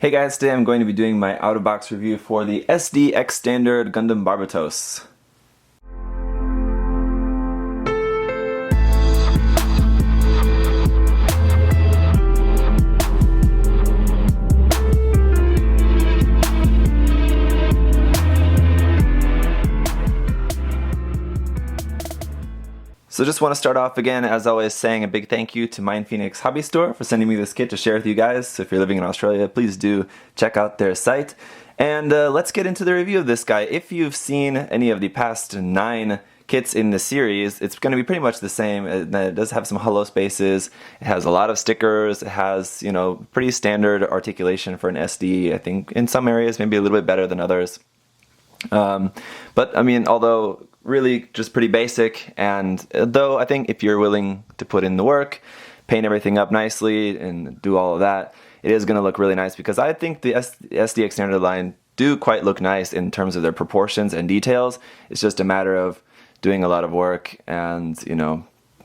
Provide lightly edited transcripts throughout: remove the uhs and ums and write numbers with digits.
Hey guys, today I'm going to be doing my out-of-box review for the SD Ex-Standard Gundam Barbatos. So just want to start off again, as always, saying a big thank you to MindFenix Hobby Store for sending me this kit to share with you guys. So if you're living in Australia, please do check out their site. And let's get into the review of this guy. If you've seen any of the past 9 kits in the series, it's going to be pretty much the same. It does have some hollow spaces. It has a lot of stickers. It has, pretty standard articulation for an SD. I think in some areas maybe a little bit better than others. But I mean, although really just pretty basic, and though I think if you're willing to put in the work, paint everything up nicely and do all of that, it is going to look really nice, because I think the SD Ex-Standard line do quite look nice in terms of their proportions and details. It's just a matter of doing a lot of work and,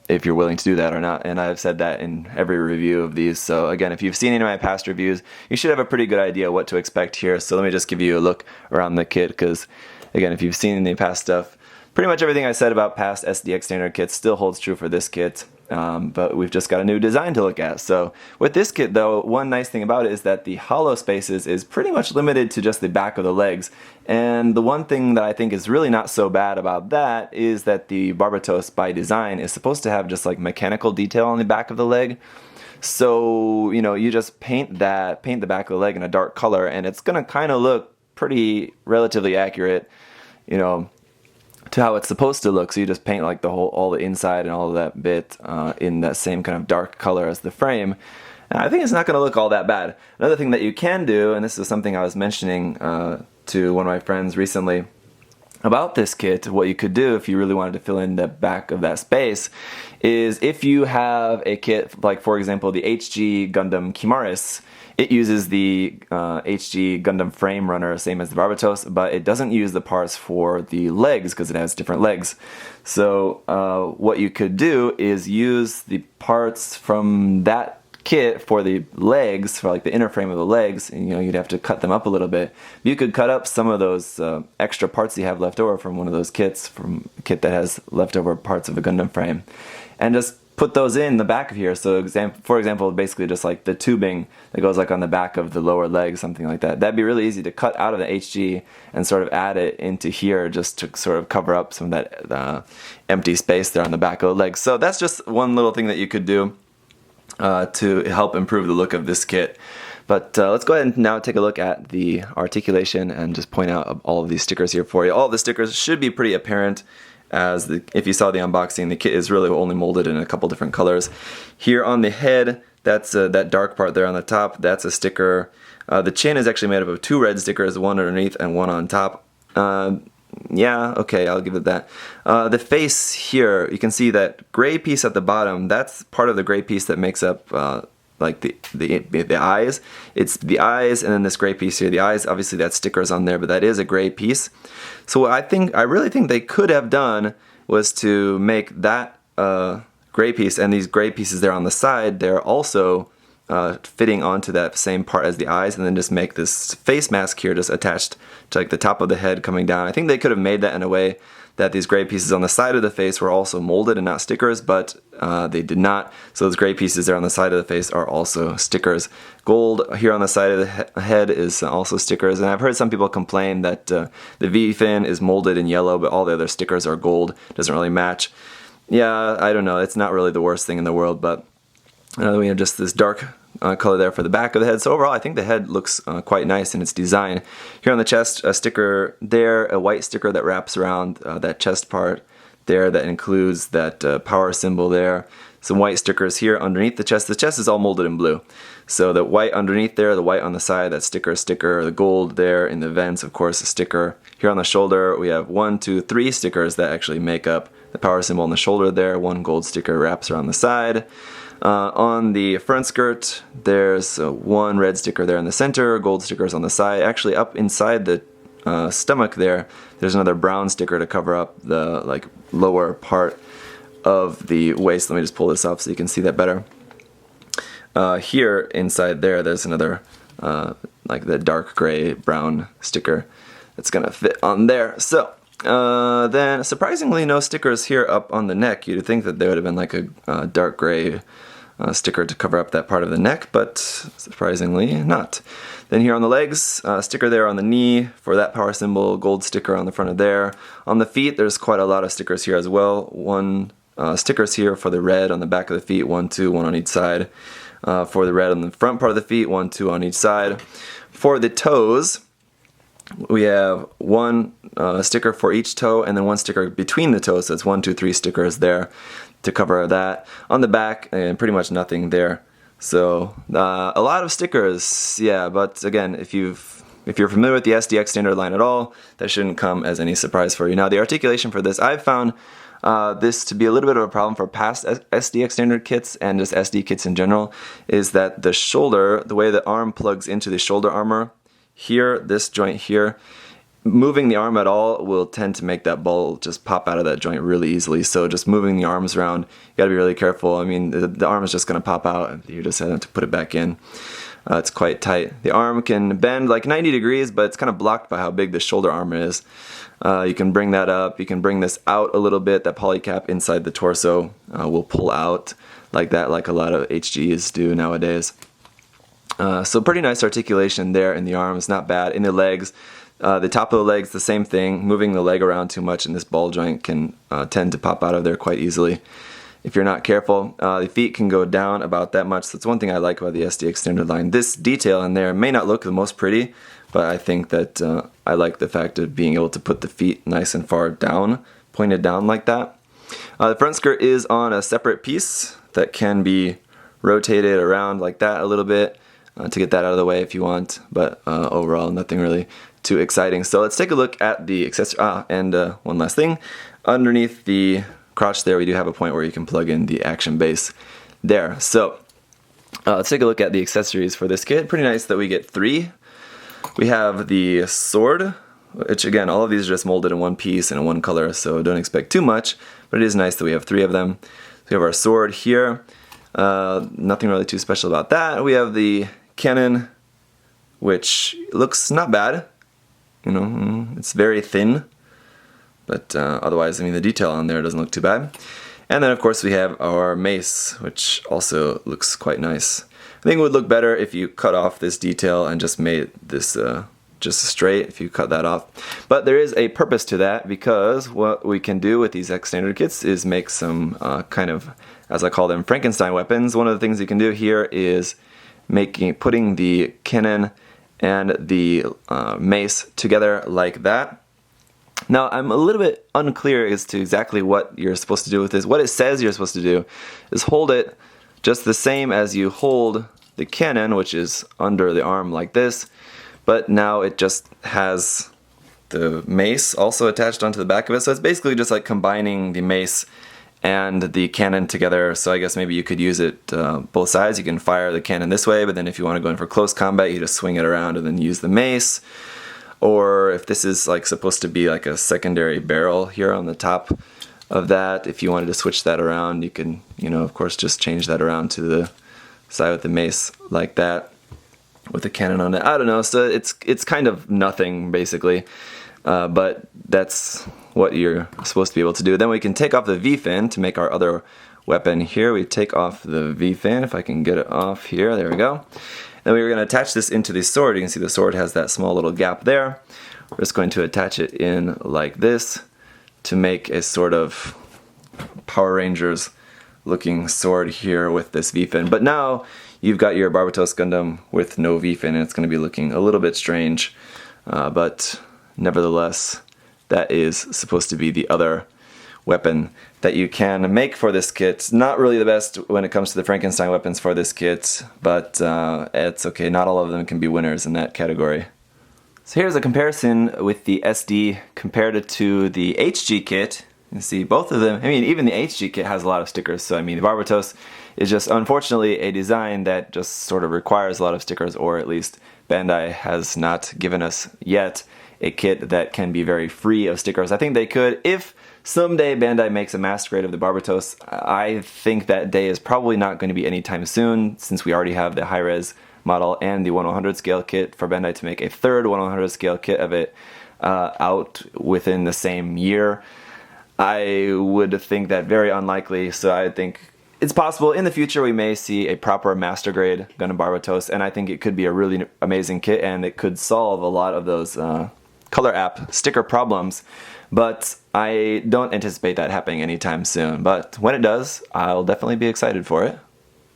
if you're willing to do that or not. And I've said that in every review of these. So again, if you've seen any of my past reviews, you should have a pretty good idea what to expect here. So let me just give you a look around the kit, because again, if you've seen any past stuff, pretty much everything I said about past SD Ex-Standard kits still holds true for this kit, but we've just got a new design to look at. So with this kit though, one nice thing about it is that the hollow spaces is pretty much limited to just the back of the legs. And the one thing that I think is really not so bad about that is that the Barbatos by design is supposed to have just like mechanical detail on the back of the leg. So, you just paint the back of the leg in a dark color, and it's gonna kind of look pretty relatively accurate, to how it's supposed to look. So you just paint like all the inside and all of that bit in that same kind of dark color as the frame. And I think it's not going to look all that bad. Another thing that you can do, and this is something I was mentioning to one of my friends recently about this kit, what you could do if you really wanted to fill in the back of that space is if you have a kit like, for example, the HG Gundam Kimaris. It uses the HG Gundam frame runner, same as the Barbatos, but it doesn't use the parts for the legs because it has different legs. So what you could do is use the parts from that kit for the legs, for like the inner frame of the legs, and you'd have to cut them up a little bit. You could cut up some of those extra parts you have left over from one of those kits, from a kit that has leftover parts of a Gundam frame, and just put those in the back of here. So for example, basically just like the tubing that goes like on the back of the lower leg, something like that. That'd be really easy to cut out of the HG and sort of add it into here just to sort of cover up some of that empty space there on the back of the leg. So that's just one little thing that you could do to help improve the look of this kit. But let's go ahead and now take a look at the articulation and just point out all of these stickers here for you. All of the stickers should be pretty apparent. If you saw the unboxing, the kit is really only molded in a couple different colors. Here on the head, that's that dark part there on the top, that's a sticker. The chin is actually made up of 2 red stickers, one underneath and one on top. Yeah, okay, I'll give it that. The face here, you can see that gray piece at the bottom, that's part of the gray piece that makes up like the eyes. It's the eyes and then this gray piece here. The eyes, obviously that sticker's on there, but that is a gray piece. So what I really think they could have done was to make that gray piece and these gray pieces there on the side, they're also fitting onto that same part as the eyes, and then just make this face mask here just attached to like the top of the head coming down. I think they could have made that in a way that these gray pieces on the side of the face were also molded and not stickers, but they did not. So those gray pieces there on the side of the face are also stickers. Gold here on the side of the head is also stickers, and I've heard some people complain that the V-fin is molded in yellow, but all the other stickers are gold. Doesn't really match. Yeah, I don't know. It's not really the worst thing in the world, but we have just this dark color there for the back of the head. So overall, I think the head looks quite nice in its design. Here on the chest, a sticker there, a white sticker that wraps around that chest part there that includes that power symbol there. Some white stickers here underneath the chest. The chest is all molded in blue. So the white underneath there, the white on the side, that sticker, the gold there in the vents, of course, a sticker. Here on the shoulder, we have 1, 2, 3 stickers that actually make up the power symbol on the shoulder there. 1 gold sticker wraps around the side. On the front skirt, there's 1 red sticker there in the center, gold stickers on the side. Actually, up inside the stomach there's another brown sticker to cover up the lower part of the waist. Let me just pull this up so you can see that better. Here inside there's another like the dark gray brown sticker that's gonna fit on there. So then surprisingly no stickers here up on the neck. You'd think that there would have been like a dark gray sticker to cover up that part of the neck, but surprisingly not. Then here on the legs, sticker there on the knee for that power symbol, gold sticker on the front of there. On the feet, there's quite a lot of stickers here as well. One stickers here for the red on the back of the feet, 1, 2, 1 on each side. For the red on the front part of the feet, 1, 2 on each side. For the toes, we have one sticker for each toe and then one sticker between the toes, so it's 1, 2, 3 stickers there to cover that. On the back, and pretty much nothing there. So a lot of stickers, yeah, but again, if you're familiar with the SD Ex-Standard line at all, that shouldn't come as any surprise for you. Now the articulation for this, I've found this to be a little bit of a problem for past SD Ex-Standard kits and just SD kits in general, is that the shoulder, the way the arm plugs into the shoulder armor, here, this joint here, moving the arm at all will tend to make that ball just pop out of that joint really easily. So just moving the arms around, you gotta be really careful. I mean, the arm is just gonna pop out and you just have to put it back in. It's quite tight. The arm can bend like 90 degrees, but it's kind of blocked by how big the shoulder arm is. You can bring that up, you can bring this out a little bit. That polycap inside the torso will pull out like that, like a lot of HGs do nowadays. So pretty nice articulation there in the arms, not bad. In the legs, the top of the legs, the same thing. Moving the leg around too much in this ball joint can tend to pop out of there quite easily if you're not careful. The feet can go down about that much. So that's one thing I like about the SD Ex-Standard line. This detail in there may not look the most pretty, but I think that I like the fact of being able to put the feet nice and far down, pointed down like that. The front skirt is on a separate piece that can be rotated around like that a little bit to get that out of the way if you want, but overall nothing really too exciting. So let's take a look at the accessory. And one last thing, underneath the crotch there we do have a point where you can plug in the action base there. So let's take a look at the accessories for this kit. Pretty nice that we get 3. We have the sword, which again, all of these are just molded in one piece and in one color, so don't expect too much, but it is nice that we have 3 of them. So we have our sword here. Nothing really too special about that. We have the cannon, which looks not bad. You know, it's very thin, but otherwise, I mean, the detail on there doesn't look too bad. And then, of course, we have our mace, which also looks quite nice. I think it would look better if you cut off this detail and just made this just straight, if you cut that off. But there is a purpose to that, because what we can do with these Ex-Standard kits is make some kind of, as I call them, Frankenstein weapons. One of the things you can do here is putting the cannon and the mace together like that. Now I'm a little bit unclear as to exactly what you're supposed to do with this. What it says you're supposed to do is hold it just the same as you hold the cannon, which is under the arm like this, but now it just has the mace also attached onto the back of it. So it's basically just like combining the mace and the cannon together. So I guess maybe you could use it both sides. You can fire the cannon this way, but then if you want to go in for close combat, you just swing it around and then use the mace. Or if this is like supposed to be like a secondary barrel here on the top of that, if you wanted to switch that around, you can, you know, of course, just change that around to the side with the mace like that with the cannon on it. I don't know, so it's kind of nothing basically, but that's what you're supposed to be able to do. Then we can take off the V-fin to make our other weapon here. We take off the V-fin, if I can get it off here, there we go. Then we're going to attach this into the sword. You can see the sword has that small little gap there. We're just going to attach it in like this to make a sort of Power Rangers looking sword here with this V-fin. But now you've got your Barbatos Gundam with no V-fin, and it's going to be looking a little bit strange, but nevertheless, that is supposed to be the other weapon that you can make for this kit. Not really the best when it comes to the Frankenstein weapons for this kit, but it's okay. Not all of them can be winners in that category. So here's a comparison with the SD compared to the HG kit. You see both of them, I mean, even the HG kit has a lot of stickers, so I mean, the Barbatos is just unfortunately a design that just sort of requires a lot of stickers, or at least Bandai has not given us yet a kit that can be very free of stickers. I think they could, if someday Bandai makes a mass grade of the Barbatos. I think that day is probably not going to be anytime soon, since we already have the high-res model and the 1/100 scale kit for Bandai to make a third 1/100 scale kit of it out within the same year. I would think that very unlikely, so I think it's possible in the future we may see a proper master grade Gundam Barbatos, and I think it could be a really amazing kit, and it could solve a lot of those color app sticker problems, but I don't anticipate that happening anytime soon. But when it does, I'll definitely be excited for it.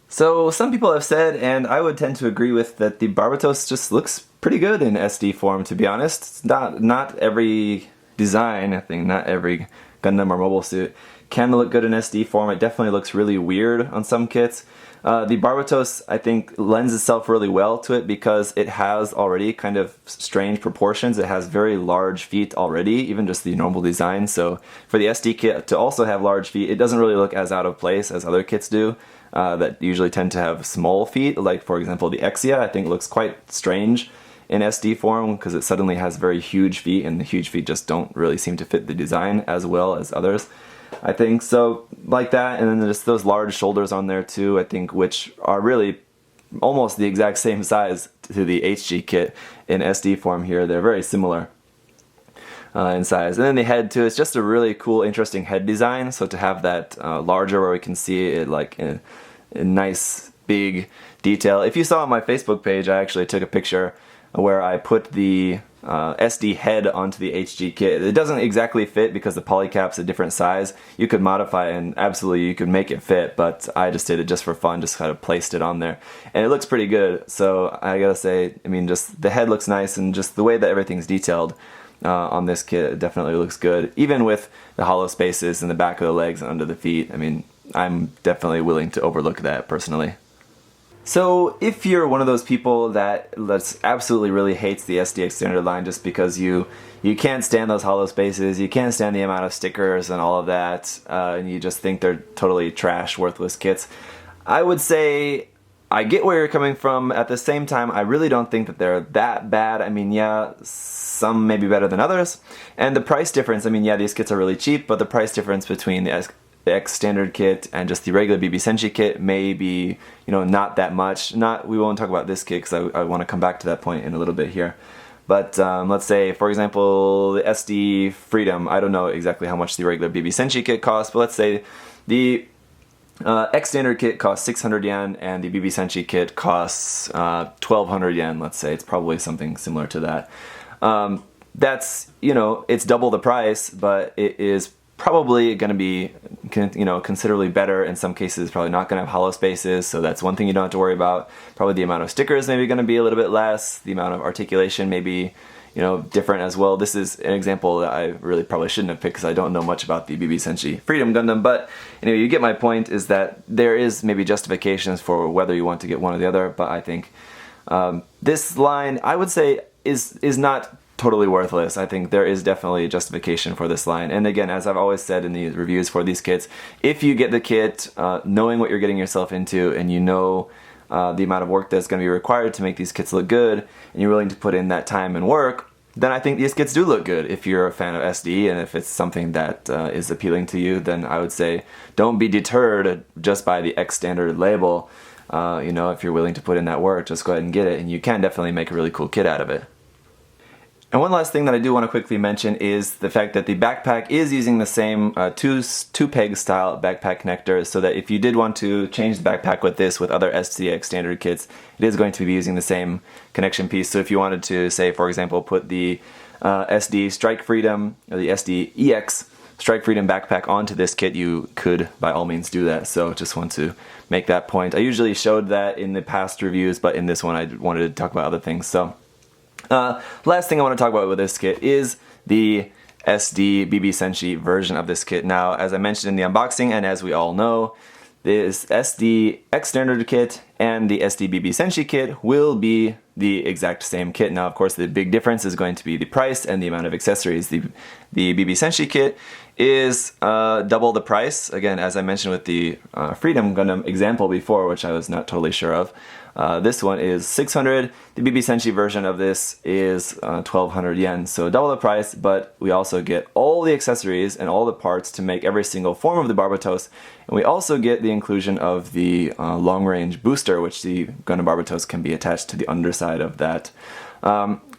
So some people have said, and I would tend to agree with, that the Barbatos just looks pretty good in SD form, to be honest. It's not every design, I think not every Gundam or mobile suit can look good in SD form. It definitely looks really weird on some kits. The Barbatos, I think, lends itself really well to it because it has already kind of strange proportions. It has very large feet already, even just the normal design. So for the SD kit to also have large feet, it doesn't really look as out of place as other kits do that usually tend to have small feet. Like, for example, the Exia, I think, looks quite strange in SD form because it suddenly has very huge feet, and the huge feet just don't really seem to fit the design as well as others, I think. So like that, and then there's those large shoulders on there too, I think, which are really almost the exact same size to the HG kit in SD form here. They're very similar in size. And then the head too, it's just a really cool, interesting head design. So to have that larger where we can see it like in a nice big detail. If you saw on my Facebook page, I actually took a picture where I put the SD head onto the HG kit. It doesn't exactly fit because the polycap's a different size. You could modify it and absolutely you could make it fit, but I just did it just for fun, just kind of placed it on there. And it looks pretty good, so I gotta say, I mean, just the head looks nice, and just the way that everything's detailed on this kit, it definitely looks good. Even with the hollow spaces in the back of the legs and under the feet, I mean, I'm definitely willing to overlook that personally. So if you're one of those people that's absolutely really hates the SD Ex-Standard line just because you can't stand those hollow spaces, you can't stand the amount of stickers and all of that, and you just think they're totally trash, worthless kits, I would say I get where you're coming from. At the same time, I really don't think that they're that bad. I mean, yeah, some may be better than others, and the price difference, I mean, yeah, these kits are really cheap, but the price difference between the X-Standard kit and just the regular BB Senshi kit may be, you know, not that much. We won't talk about this kit because I want to come back to that point in a little bit here. But let's say, for example, the SD Freedom, I don't know exactly how much the regular BB Senshi kit costs, but let's say the X-Standard kit costs 600 yen and the BB Senshi kit costs 1200 yen, let's say. It's probably something similar to that. That's, you know, it's double the price, but it is probably going to be, you know, considerably better. In some cases, probably not going to have hollow spaces, so that's one thing you don't have to worry about. Probably the amount of stickers maybe going to be a little bit less. The amount of articulation may be, you know, different as well. This is an example that I really probably shouldn't have picked because I don't know much about the BB Senshi Freedom Gundam, but anyway, you get my point, is that there is maybe justifications for whether you want to get one or the other, but I think this line, I would say, is not totally worthless. I think there is definitely a justification for this line. And again, as I've always said in the reviews for these kits, if you get the kit knowing what you're getting yourself into, and you know the amount of work that's going to be required to make these kits look good, and you're willing to put in that time and work, then I think these kits do look good. If you're a fan of SD and if it's something that is appealing to you, then I would say don't be deterred just by the X-Standard label. You know, if you're willing to put in that work, just go ahead and get it, and you can definitely make a really cool kit out of it. And one last thing that I do want to quickly mention is the fact that the backpack is using the same two-peg style backpack connector, so that if you did want to change the backpack with this with other SD Ex-Standard kits, it is going to be using the same connection piece. So if you wanted to, say, for example, put the SD Strike Freedom, or the SD EX Strike Freedom backpack onto this kit, you could by all means do that. So just want to make that point. I usually showed that in the past reviews, but in this one I wanted to talk about other things. So last thing I want to talk about with this kit is the SD BB Senshi version of this kit. Now, as I mentioned in the unboxing, and as we all know, this SD Ex-Standard kit and the SD BB Senshi kit will be the exact same kit. Now, of course, the big difference is going to be the price and the amount of accessories. The BB Senshi kit is double the price. Again, as I mentioned with the Freedom Gundam example before, which I was not totally sure of. This one is 600. The BB Senshi version of this is 1200 yen, so double the price, but we also get all the accessories and all the parts to make every single form of the Barbatos, and we also get the inclusion of the long-range booster, which the Gundam Barbatos can be attached to the underside of that.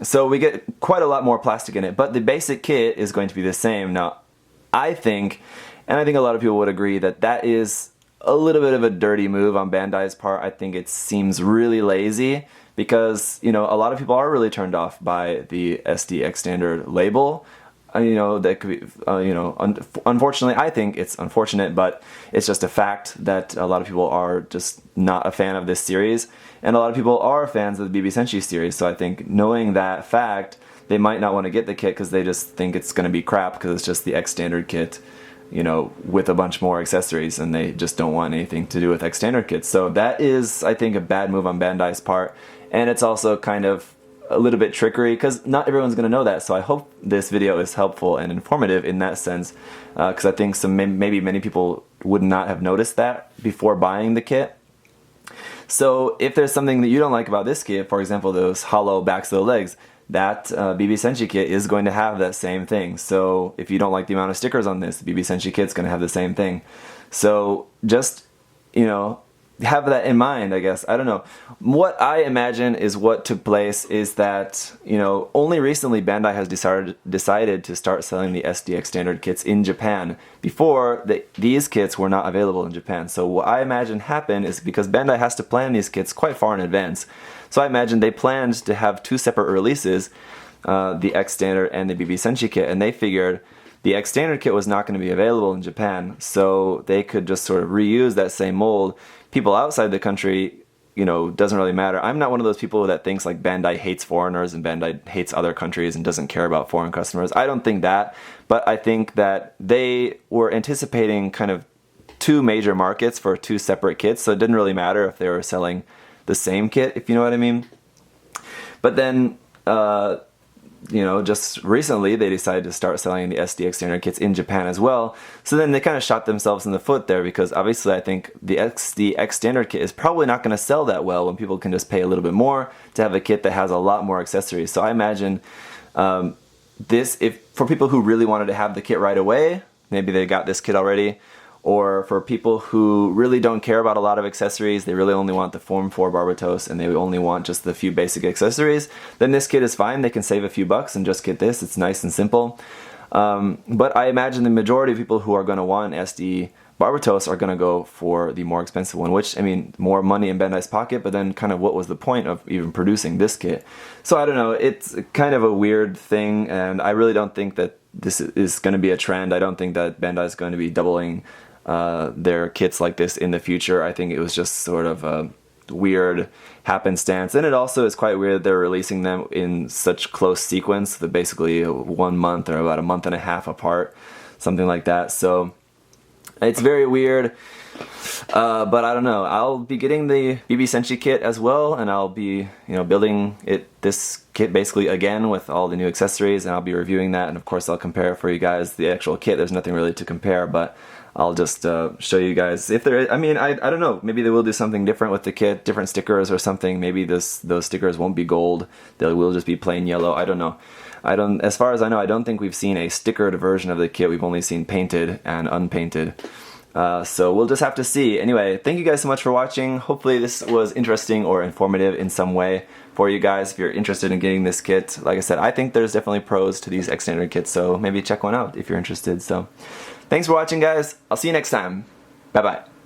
So we get quite a lot more plastic in it, but the basic kit is going to be the same. Now, I think, and I think a lot of people would agree, that that is a little bit of a dirty move on Bandai's part. I think it seems really lazy because, you know, a lot of people are really turned off by the SD Ex-Standard label. You know, that could be, you know, unfortunately, I think it's unfortunate, but it's just a fact that a lot of people are just not a fan of this series, and a lot of people are fans of the BB Senshi series. So I think knowing that fact, they might not want to get the kit because they just think it's going to be crap because it's just the Ex-Standard kit, you know, with a bunch more accessories, and they just don't want anything to do with Ex-Standard kits. So that is, I think, a bad move on Bandai's part, and it's also kind of a little bit trickery because not everyone's going to know that. So I hope this video is helpful and informative in that sense, because I think maybe many people would not have noticed that before buying the kit. So if there's something that you don't like about this kit, for example, those hollow backs of the legs, that BB Senshi kit is going to have that same thing. So if you don't like the amount of stickers on this, the BB Senshi kit's going to have the same thing. So just, you know, have that in mind, I guess. I don't know. What I imagine is what took place is that, you know, only recently Bandai has decided to start selling the SD Ex-Standard kits in Japan. Before, these kits were not available in Japan. So what I imagine happened is because Bandai has to plan these kits quite far in advance. So I imagine they planned to have two separate releases, the Ex-Standard and the BB Senshi kit, and they figured the Ex-Standard kit was not going to be available in Japan, so they could just sort of reuse that same mold. People outside the country, you know, doesn't really matter. I'm not one of those people that thinks like Bandai hates foreigners and Bandai hates other countries and doesn't care about foreign customers. I don't think that, but I think that they were anticipating kind of two major markets for two separate kits, so it didn't really matter if they were selling the same kit, if you know what I mean. But then, you know, just recently they decided to start selling the SD Ex-Standard kits in Japan as well. So then they kind of shot themselves in the foot there, because obviously I think the SD Ex-Standard kit is probably not going to sell that well when people can just pay a little bit more to have a kit that has a lot more accessories. So I imagine if for people who really wanted to have the kit right away, maybe they got this kit already, or for people who really don't care about a lot of accessories, they really only want the Form 4 Barbatos and they only want just the few basic accessories, then this kit is fine. They can save a few bucks and just get this. It's nice and simple. But I imagine the majority of people who are going to want SD Barbatos are going to go for the more expensive one, which, I mean, more money in Bandai's pocket, but then kind of what was the point of even producing this kit? So I don't know, it's kind of a weird thing, and I really don't think that this is going to be a trend. I don't think that Bandai is going to be doubling their kits like this in the future. I think it was just sort of a weird happenstance, and it also is quite weird they're releasing them in such close sequence, that basically 1 month or about a month and a half apart, something like that. So it's very weird, but I don't know. I'll be getting the BB Senshi kit as well, and I'll be, you know, building this kit basically again with all the new accessories, and I'll be reviewing that, and of course I'll compare it for you guys. The actual kit, there's nothing really to compare, but I'll just show you guys if there is. I mean, I don't know, maybe they will do something different with the kit, different stickers or something. Maybe those stickers won't be gold, they will just be plain yellow. I don't know. As far as I know, I don't think we've seen a stickered version of the kit. We've only seen painted and unpainted. So we'll just have to see. Anyway, thank you guys so much for watching. Hopefully this was interesting or informative in some way for you guys. If you're interested in getting this kit, like I said, I think there's definitely pros to these Ex-Standard kits, so maybe check one out if you're interested. So thanks for watching, guys. I'll see you next time. Bye-bye.